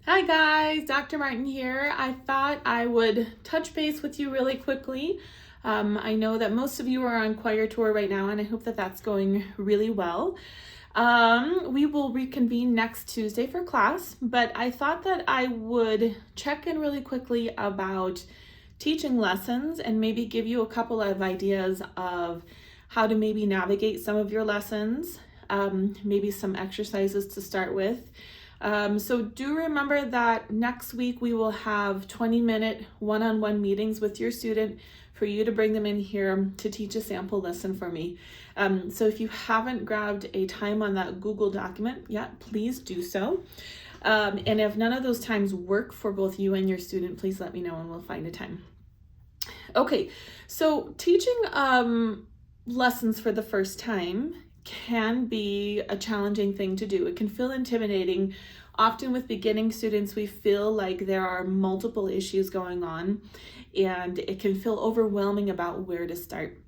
Hi guys, Dr. Martin here. I thought I would touch base with you really quickly. I know that most of you are on choir tour right now, and I hope that that's going really well. We will reconvene next Tuesday for class, but I thought that I would check in really quickly about teaching lessons and maybe give you a couple of ideas of how to maybe navigate some of your lessons, maybe some exercises to start with. So do remember that next week we will have 20-minute one-on-one meetings with your student for you to bring them in here to teach a sample lesson for me. So if you haven't grabbed a time on that Google document yet, please do so. And if none of those times work for both you and your student, please let me know and we'll find a time. Okay, so teaching lessons for the first time can be a challenging thing to do. It can feel intimidating. Often with beginning students, we feel like there are multiple issues going on and it can feel overwhelming about where to start.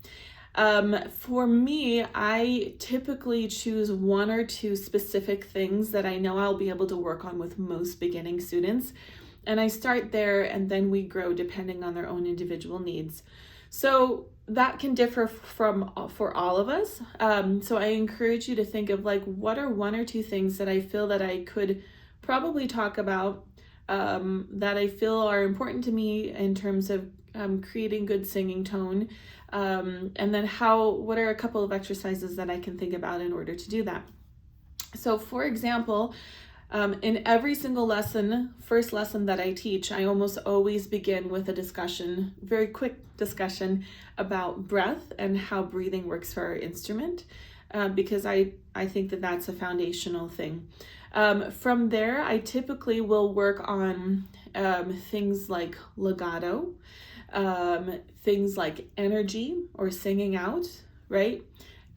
For me, I typically choose one or two specific things that I know I'll be able to work on with most beginning students. And I start there and then we grow depending on their own individual needs. So that can differ for all of us. So I encourage you to think of like, what are one or two things that I feel that I could probably talk about that I feel are important to me in terms of creating good singing tone. And then what are a couple of exercises that I can think about in order to do that? So for example, in every single first lesson that I teach, I almost always begin with a discussion, very quick discussion about breath and how breathing works for our instrument, because I think that that's a foundational thing. From there, I typically will work on things like legato, things like energy or singing out, right?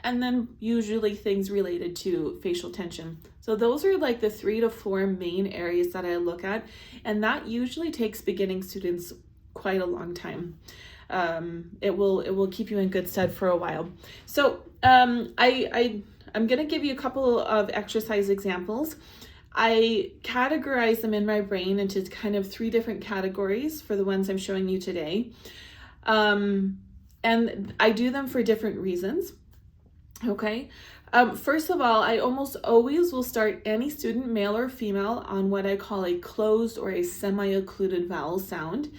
And then usually things related to facial tension. So those are like the 3 to 4 main areas that I look at, and that usually takes beginning students quite a long time. It will keep you in good stead for a while. So I'm gonna give you a couple of exercise examples. I categorize them in my brain into kind of 3 different categories for the ones I'm showing you today. And I do them for different reasons. Okay. First of all, I almost always will start any student, male or female, on what I call a closed or a semi-occluded vowel sound.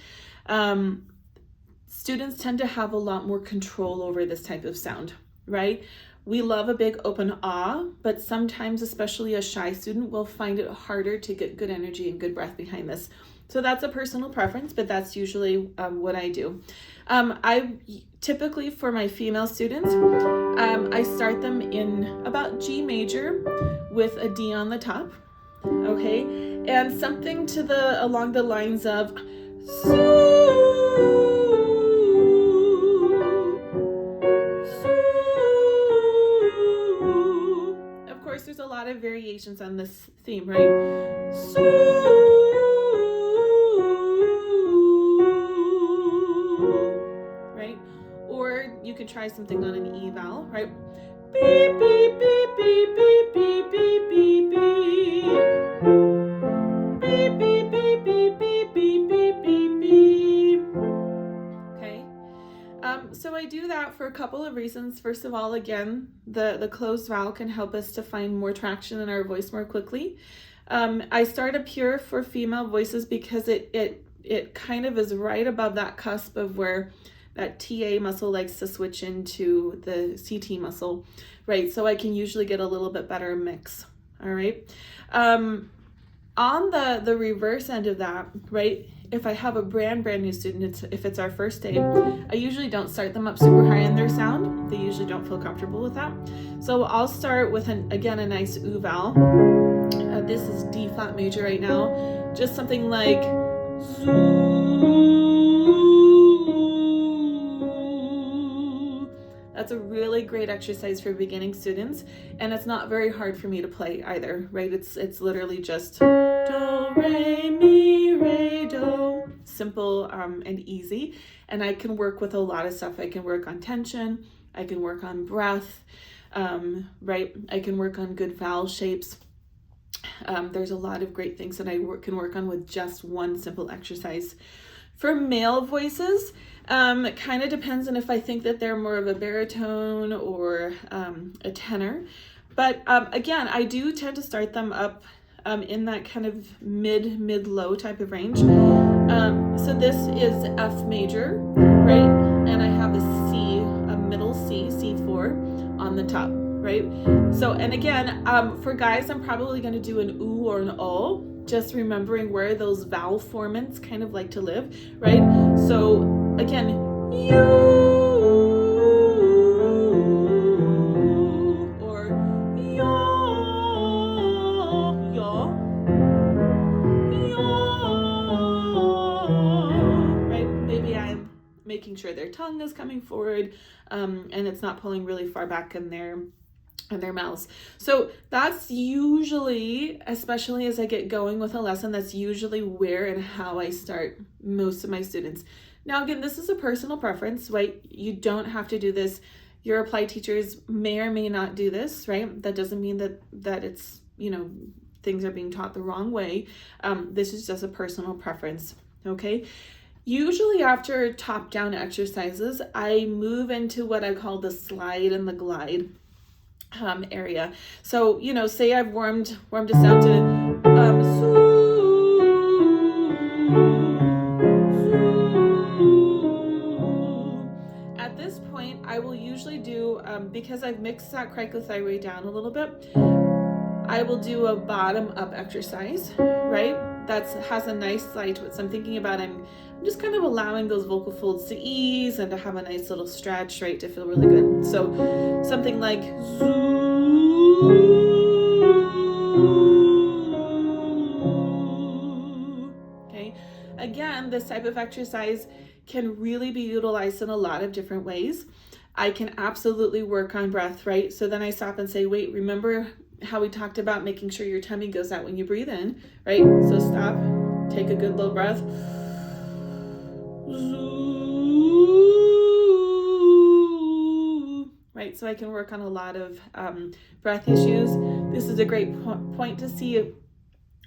Students tend to have a lot more control over this type of sound, right? We love a big open ah, but sometimes, especially a shy student, will find it harder to get good energy and good breath behind this. So that's a personal preference, but that's usually what I do. I typically, for my female students, I start them in about G major with a D on the top, okay? And something along the lines of Of course, there's a lot of variations on this theme, right? Right? Or you could try something on an E vowel, right? Beep, beep, beep, beep, beep, beep, beep, beep, beep. Beep, beep, beep, beep, beep, beep, beep, beep, beep. Okay. So I do that for a couple of reasons. First of all, again, the closed vowel can help us to find more traction in our voice more quickly. I start up here for female voices because it kind of is right above that cusp of where that TA muscle likes to switch into the CT muscle, right? So I can usually get a little bit better mix, all right? On the reverse end of that, right, if I have a brand new student, if it's our first day, I usually don't start them up super high in their sound. They usually don't feel comfortable with that. So I'll start with, again, a nice oo vowel. This is D flat major right now. Just something like zoo. That's a really great exercise for beginning students, and it's not very hard for me to play either, right? It's literally just do, re, mi, re, do. Simple and easy, and I can work with a lot of stuff. I can work on tension, I can work on breath, right? I can work on good vowel shapes. There's a lot of great things that I can work on with just one simple exercise. For male voices, it kind of depends on if I think that they're more of a baritone or a tenor. But again, I do tend to start them up in that kind of mid-low type of range. So this is F major, right? And I have a C, a middle C, C4 on the top, right? So, and again, for guys, I'm probably going to do an oo or an o, just remembering where those vowel formants kind of like to live, right? So again, you, or yo, right? Maybe I'm making sure their tongue is coming forward, and it's not pulling really far back in their mouths. So that's usually, especially as I get going with a lesson, that's usually where and how I start most of my students. Now, again, this is a personal preference, right? You don't have to do this. Your applied teachers may or may not do this, right? That doesn't mean that it's, things are being taught the wrong way. This is just a personal preference, okay? Usually after top-down exercises, I move into what I call the slide and the glide area. So, say I've warmed a sound to At this point, I will usually do, because I've mixed that cricothyroid down a little bit, I will do a bottom up exercise, right? That has a nice slide to it. So I'm thinking about, I'm just kind of allowing those vocal folds to ease and to have a nice little stretch, right? To feel really good. So something like zoo. Okay. Again, this type of exercise can really be utilized in a lot of different ways. I can absolutely work on breath, right? So then I stop and say, wait, remember how we talked about making sure your tummy goes out when you breathe in, right? So stop, take a good low breath. Right, so I can work on a lot of breath issues. This is a great point to see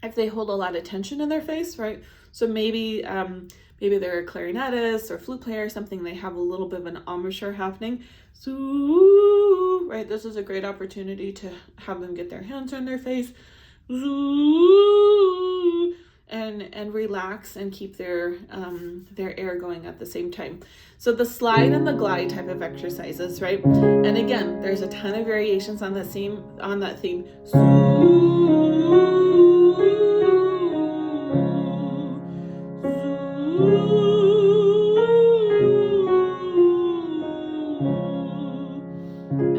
if they hold a lot of tension in their face, right? So maybe they're a clarinetist or flute player or something, they have a little bit of an embouchure happening. So, right, this is a great opportunity to have them get their hands on their face. And relax and keep their air going at the same time. So the slide and the glide type of exercises, right? And again, there's a ton of variations on that theme. And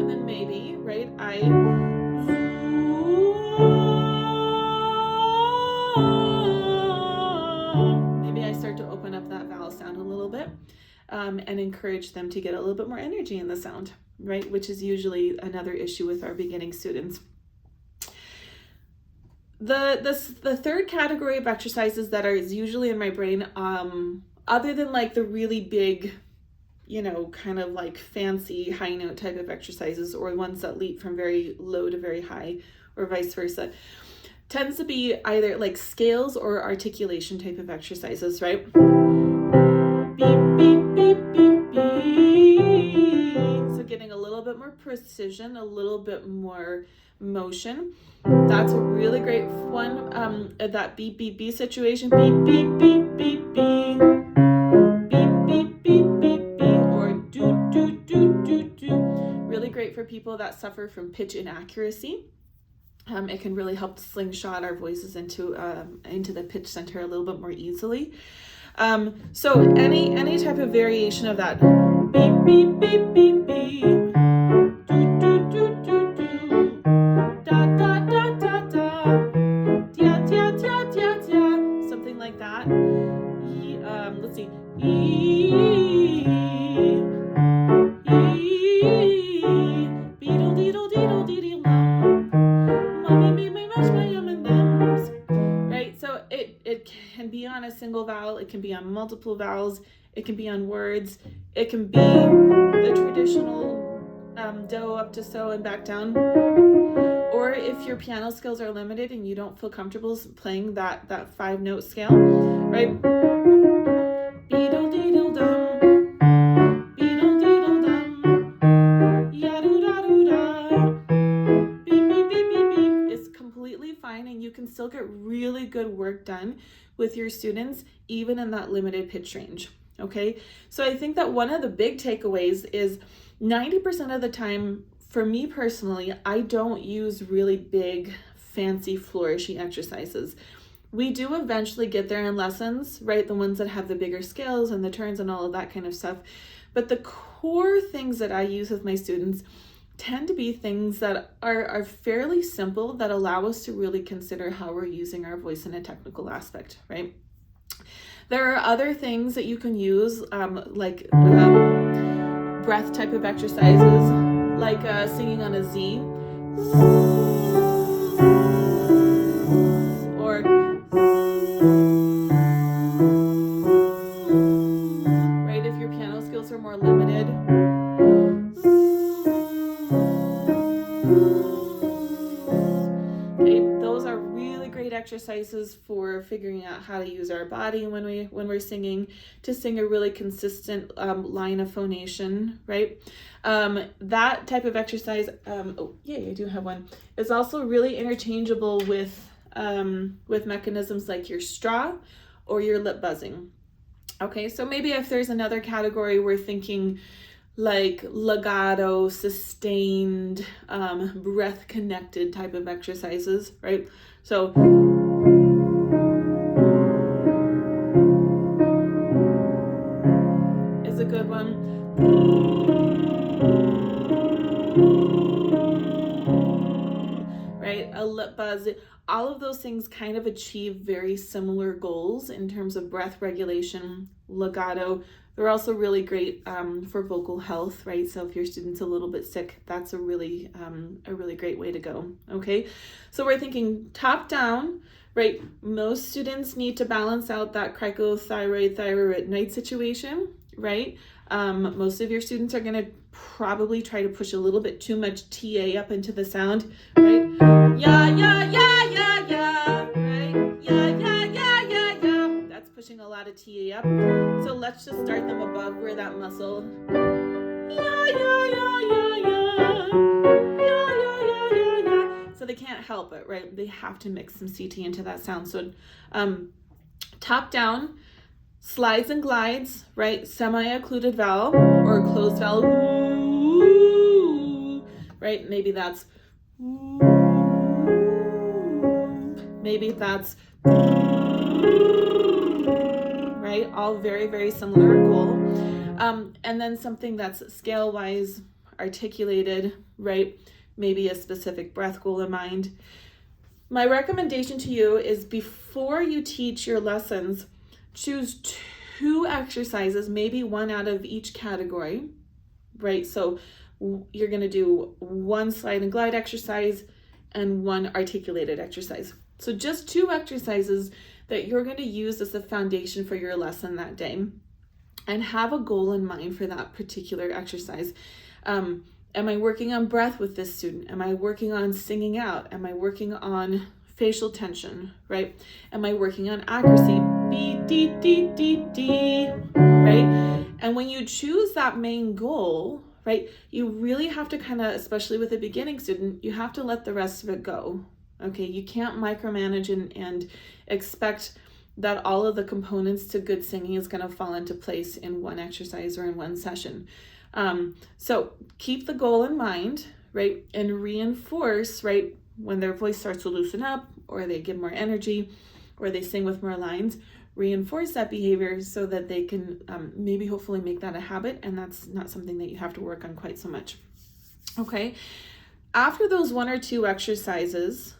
then maybe, right, maybe I start to open up that vowel sound a little bit, and encourage them to get a little bit more energy in the sound, right? Which is usually another issue with our beginning students. The third category of exercises that is usually in my brain, other than like the really big, kind of like fancy high note type of exercises, or ones that leap from very low to very high, or vice versa, tends to be either like scales or articulation type of exercises, right? Beep, beep, beep, beep, beep. So getting a little bit more precision, a little bit more motion. That's a really great one. That beep, beep, beep situation. Beep, beep, beep, beep, beep. Beep, beep, beep, beep, beep. Or do, do, do, do, do. Really great for people that suffer from pitch inaccuracy. It can really help slingshot our voices into the pitch center a little bit more easily. So any type of variation of that. Beep, beep, beep, beep, beep. Do, do, do, do, do. Da, da, da, da, da. Tia, tia, tia, tia, tia. Something like that. Let's see. Beedle, deedle, deedle, deedle, mommy made me mash my M&Ms. Right, so it can be on a single vowel, it can be on multiple vowels, it can be on words, it can be the traditional do up to so and back down, or or if your piano skills are limited and you don't feel comfortable playing that 5-note scale, right? Beedle deedle dum, beedle deedle dum, ya-doo da doo da, beep beep beep beep beep. It's completely fine, and you can still get really good work done with your students even in that limited pitch range. Okay, so I think that one of the big takeaways is 90% of the time, for me personally, I don't use really big, fancy, flourishy exercises. We do eventually get there in lessons, right? The ones that have the bigger scales and the turns and all of that kind of stuff. But the core things that I use with my students tend to be things that are fairly simple, that allow us to really consider how we're using our voice in a technical aspect, right? There are other things that you can use, like breath type of exercises, like singing on a Z, or right, if your piano skills are more limited. Okay, those are really great exercises for figuring out how to use our body when we're singing, to sing a really consistent line of phonation, right? That type of exercise, oh yeah, I do have one, is also really interchangeable with mechanisms like your straw or your lip buzzing. Okay, so maybe if there's another category we're thinking like legato, sustained, breath connected type of exercises, right? So is a good one. Right, a lip buzz. All of those things kind of achieve very similar goals in terms of breath regulation, legato. They're also really great for vocal health, right? So if your student's a little bit sick, that's a really great way to go, okay? So we're thinking top down, right? Most students need to balance out that cricothyroid, thyroidite situation, right? Most of your students are gonna probably try to push a little bit too much TA up into the sound, right? Yeah, yeah, yeah, yeah, yeah, right? Yeah, yeah, yeah, yeah, yeah. That's pushing a lot of TA up. So let's just start them above where that muscle. Yeah, yeah, yeah, yeah, yeah. Yeah, yeah, yeah, yeah, yeah. So they can't help it, right? They have to mix some CT into that sound. So top down, slides and glides, right? Semi-occluded vowel or closed vowel, ooh, right? Maybe that's ooh, maybe that's right? All very, very similar goal. And then something that's scale-wise articulated, right? Maybe a specific breath goal in mind. My recommendation to you is before you teach your lessons, choose 2 exercises, maybe one out of each category, right? So you're going to do 1 slide and glide exercise and 1 articulated exercise. So just 2 exercises that you're going to use as the foundation for your lesson that day, and have a goal in mind for that particular exercise. Am I working on breath with this student? Am I working on singing out? Am I working on facial tension, right? Am I working on accuracy? B, D, D, D, D, right? And when you choose that main goal, right, you really have to kind of, especially with a beginning student, you have to let the rest of it go, okay? You can't micromanage and expect that all of the components to good singing is going to fall into place in one exercise or in one session. So keep the goal in mind, right? And reinforce, right? When their voice starts to loosen up, or they give more energy, or they sing with more lines, reinforce that behavior so that they can maybe hopefully make that a habit, and that's not something that you have to work on quite so much. Okay, after those 1 or 2 exercises,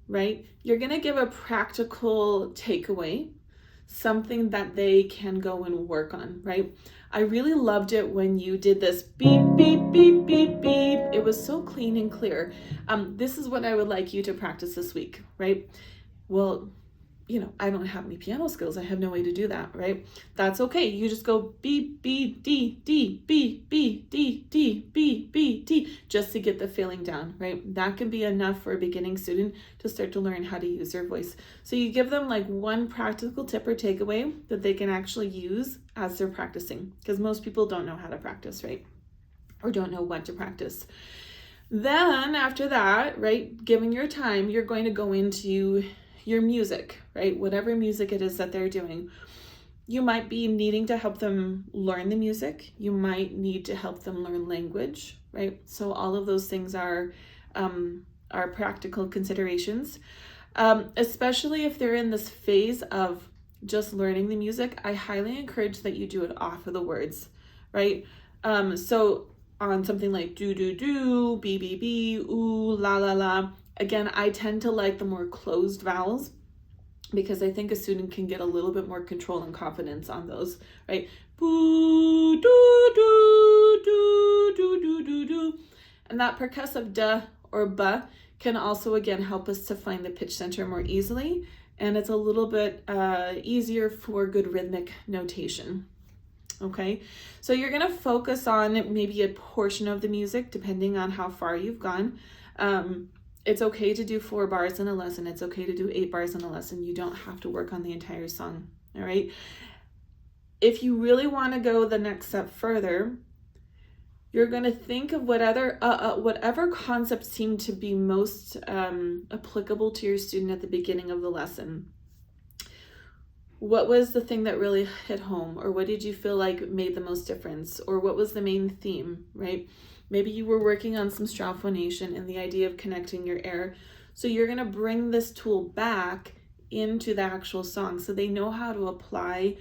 right, you're gonna give a practical takeaway, something that they can go and work on, right? I really loved it when you did this beep, beep, beep, beep, beep. It was so clean and clear. This is what I would like you to practice this week, right? Well, I don't have any piano skills. I have no way to do that, right? That's okay. You just go B, B, D, D, B, B, D, D, B, B, D, just to get the feeling down, right? That can be enough for a beginning student to start to learn how to use their voice. So you give them like one practical tip or takeaway that they can actually use as they're practicing, because most people don't know how to practice, right? Or don't know what to practice. Then after that, right, given your time, you're going to go into your music, right? Whatever music it is that they're doing. You might be needing to help them learn the music. You might need to help them learn language, right? So all of those things are practical considerations, especially if they're in this phase of just learning the music. I highly encourage that you do it off of the words, right? So on something like do, do, do, be, be, be, ooh, la, la, la. Again, I tend to like the more closed vowels because I think a student can get a little bit more control and confidence on those, right? Boo, do, do, do, do, do, do, do. And that percussive duh or ba can also, again, help us to find the pitch center more easily. And it's a little bit easier for good rhythmic notation. Okay, so you're going to focus on maybe a portion of the music depending on how far you've gone. It's okay to do 4 bars in a lesson. It's okay to do 8 bars in a lesson. You don't have to work on the entire song. All right. If you really want to go the next step further, you're going to think of whatever concepts seem to be most applicable to your student at the beginning of the lesson. What was the thing that really hit home? Or what did you feel like made the most difference? Or what was the main theme, right? Maybe you were working on some straw phonation and the idea of connecting your air. So you're going to bring this tool back into the actual song so they know how to apply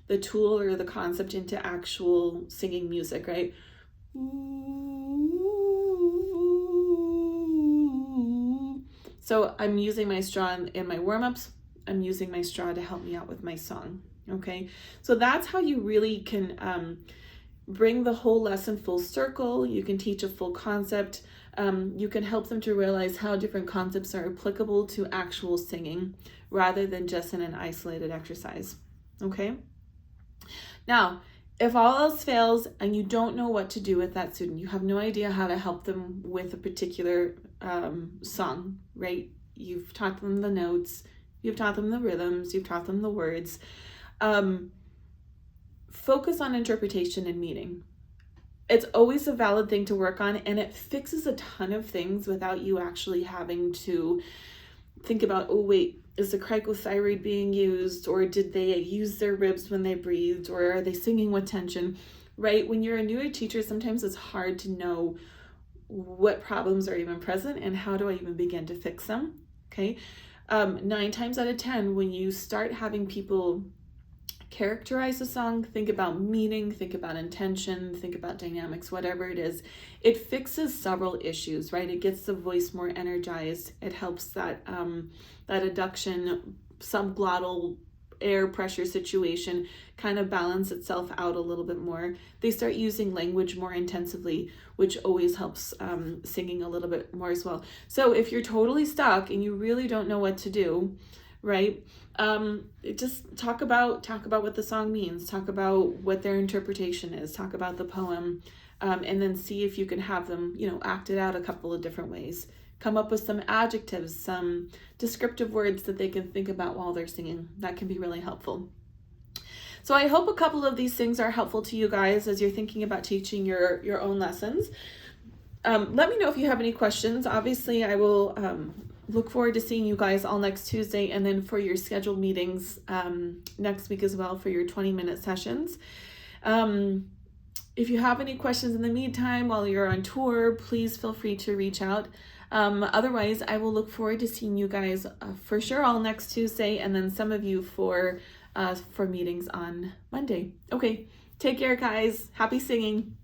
the tool or the concept into actual singing music, right? So I'm using my straw in my warm-ups. I'm using my straw to help me out with my song, okay? So that's how you really can bring the whole lesson full circle. You can teach a full concept. You can help them to realize how different concepts are applicable to actual singing rather than just in an isolated exercise, okay? Now, if all else fails and you don't know what to do with that student, you have no idea how to help them with a particular song, right? You've taught them the notes, you've taught them the rhythms, you've taught them the words. Focus on interpretation and meaning. It's always a valid thing to work on, and it fixes a ton of things without you actually having to think about, oh wait, is the cricothyroid being used, or did they use their ribs when they breathed, or are they singing with tension, right? When you're a newer teacher, sometimes it's hard to know what problems are even present and how do I even begin to fix them, okay? 9 times out of 10, when you start having people characterize a song, think about meaning, think about intention, think about dynamics, whatever it is, it fixes several issues, right? It gets the voice more energized. It helps that that adduction, subglottal air pressure situation kind of balance itself out a little bit more. They start using language more intensively, which always helps singing a little bit more as well. So if you're totally stuck and you really don't know what to do, right? Just talk about what the song means, talk about what their interpretation is, talk about the poem, and then see if you can have them, act it out a couple of different ways. Come up with some adjectives, some descriptive words that they can think about while they're singing. That can be really helpful. So I hope a couple of these things are helpful to you guys as you're thinking about teaching your own lessons. Let me know if you have any questions. Obviously, I will look forward to seeing you guys all next Tuesday, and then for your scheduled meetings next week as well for your 20-minute sessions. If you have any questions in the meantime while you're on tour, please feel free to reach out. Otherwise, I will look forward to seeing you guys for sure all next Tuesday, and then some of you for meetings on Monday. Okay, take care, guys. Happy singing.